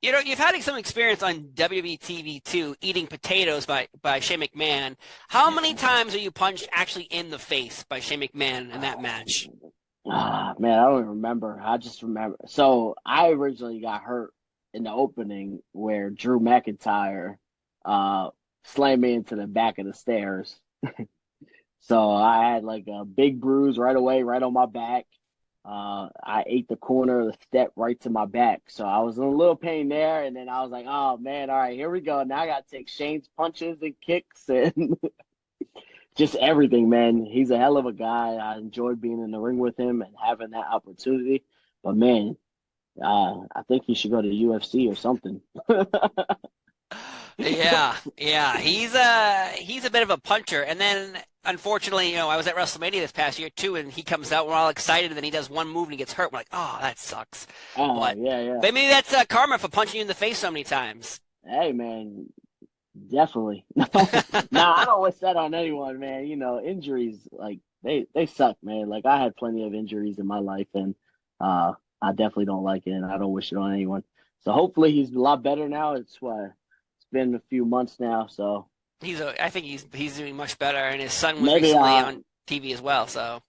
You know, you've had some experience on WWE TV too, eating potatoes by Shane McMahon. How many times are you punched actually in the face by Shane McMahon in that match? Ah, man, I don't even remember. I just remember. So I originally got hurt in the opening where Drew McIntyre uh slammed me into the back of the stairs. So I had like a big bruise right away, right on my back. I ate the corner of the step right to my back. So I was in a little pain there. And then I was like, oh man, all right, here we go. Now I got to take Shane's punches and kicks and just everything, man. He's a hell of a guy. I enjoyed being in the ring with him and having that opportunity. But man, I think he should go to UFC or something. Yeah, yeah, he's a bit of a puncher. And then unfortunately, I was at WrestleMania this past year too, and he comes out, we're all excited, and then he does one move and he gets hurt. We're like, oh, that sucks. Oh But yeah, yeah. maybe that's karma for punching you in the face so many times. Hey man, definitely. Nah, I don't wish that on anyone, man. You know, injuries like they suck, man. Like I had plenty of injuries in my life, and uh, I definitely don't like it, and I don't wish it on anyone. So hopefully he's a lot better now. It's been a few months now, so I think he's doing much better, and his son was maybe recently on TV as well. So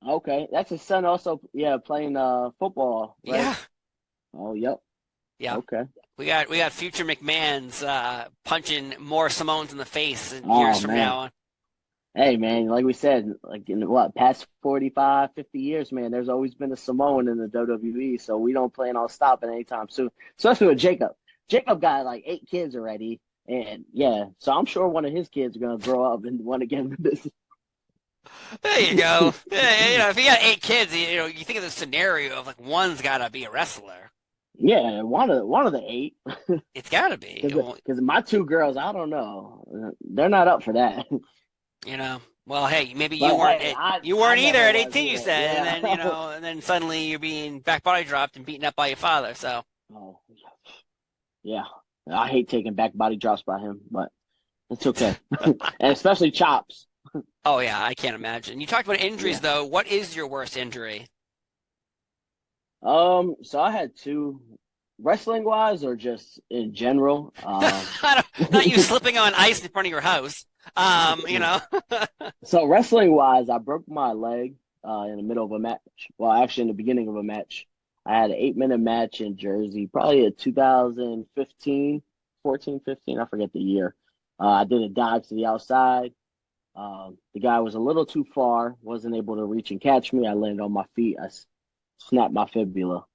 okay. That's his son also, yeah, playing football, right? yeah, Oh, yep. yeah, Okay. we got future McMahon's punching more Simone's in the face in Oh years from man. now. Hey man, like we said, like in what past 45, 50 years, man, there's always been a Samoan in the WWE, so we don't plan on stopping anytime soon. Especially with Jacob. Jacob got like 8 kids already, and yeah, so I'm sure one of his kids are gonna grow up and want to get into this. There you go. Yeah, if you got 8 kids, you think of the scenario of like one's got to be a wrestler. Yeah, one of the eight, It's got to be. because my two girls, I don't know, they're not up for that. You know. Well, hey, maybe you But weren't hey, I you I weren't either never at was 18, you either. said, and Yeah. then and then suddenly you're being back body dropped and beaten up by your father. So, Oh, yeah. I hate taking back body drops by him, but it's okay. And especially chops. oh yeah, I can't imagine. You talked about injuries Yeah. though. What is your worst injury? So I had two wrestling wise or just in general. Not you slipping on ice in front of your house. You know. So wrestling wise, I broke my leg in the middle of a match. Well, actually in the beginning of a match. I had an 8 minute match in Jersey, probably a 2015, 14, 15, I forget the year. I did a dive to the outside. The guy was a little too far, wasn't able to reach and catch me. I landed on my feet. Snapped my fibula.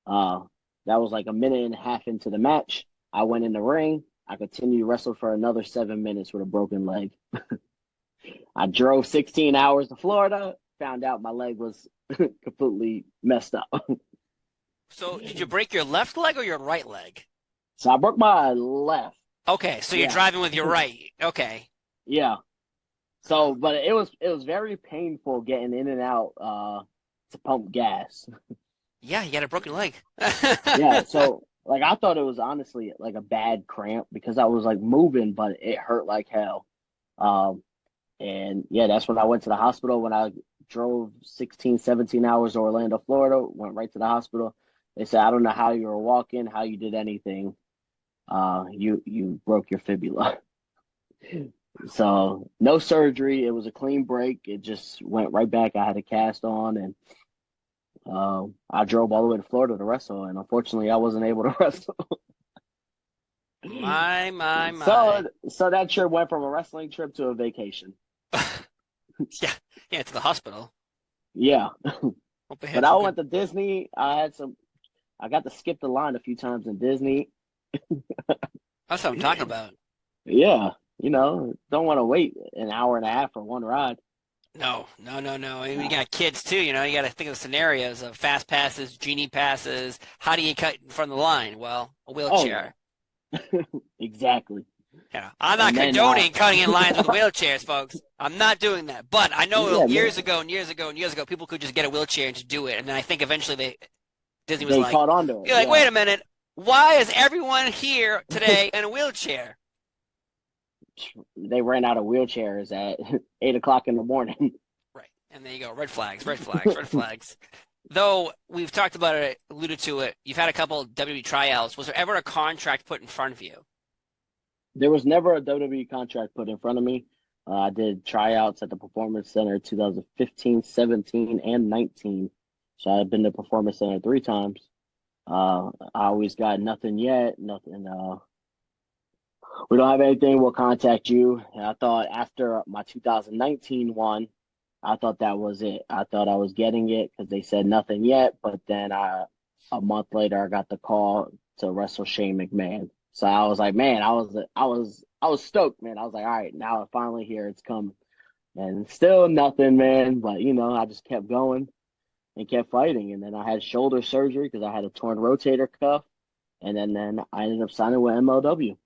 Uh, that was like a minute and a half into the match. I went in the ring. I continued to wrestle for another 7 minutes with a broken leg. I drove 16 hours to Florida, found out my leg was completely messed up. So, did you break your left leg or your right leg? So I broke my left. Okay, so you're Yeah. driving with your right. Okay. Yeah. So, but it was very painful getting in and out to pump gas. Yeah, you got a broken leg. Yeah, so like I thought it was honestly like a bad cramp because I was like moving, but it hurt like hell. Um, and yeah, that's when I went to the hospital when I drove 16, 17 hours to Orlando, Florida, went right to the hospital. They said, I don't know how you were walking, how you did anything. You broke your fibula. So no surgery. It was a clean break. It just went right back. I had a cast on and I drove all the way to Florida to wrestle, and unfortunately, I wasn't able to wrestle. My, my, my. So that trip went from a wrestling trip to a vacation. Yeah, yeah, to the hospital. Yeah, Hope they but had I some went good. to Disney. I got to skip the line a few times in Disney. That's what I'm talking about. Yeah, don't want to wait an hour and a half for one ride. No, no, no, no. I mean, you No. got kids too, you got to think of the scenarios of fast passes, genie passes. How do you cut in front of the line? Well, a Oh yeah, wheelchair. exactly. I'm not And then condoning cutting in lines with wheelchairs, folks. I'm not doing that. But I know yeah, years man, ago and years ago and years ago, people could just get a wheelchair and just do it. And then I think eventually Disney was they like, caught on to it. you're like, Yeah, wait a minute. Why is everyone here today in a wheelchair? they ran out of wheelchairs at 8 o'clock in the morning. Right. And there you go. Red flags, red flags, red flags. Though we've talked about it, alluded to it, you've had a couple WWE tryouts. Was there ever a contract put in front of you? There was never a WWE contract put in front of me. I did tryouts at the Performance Center 2015, 17, and 19. So I've been to Performance Center three times. I always got nothing yet, nothing. We don't have anything. We'll contact you. And I thought after my 2019 one, I thought that was it. I thought I was getting it because they said nothing yet. But then a month later, I got the call to wrestle Shane McMahon. So I was like, man, I was stoked, man. I was like, all right, now I finally here, it's coming, and still nothing, man. But I just kept going and kept fighting, and then I had shoulder surgery because I had a torn rotator cuff, and then I ended up signing with MLW.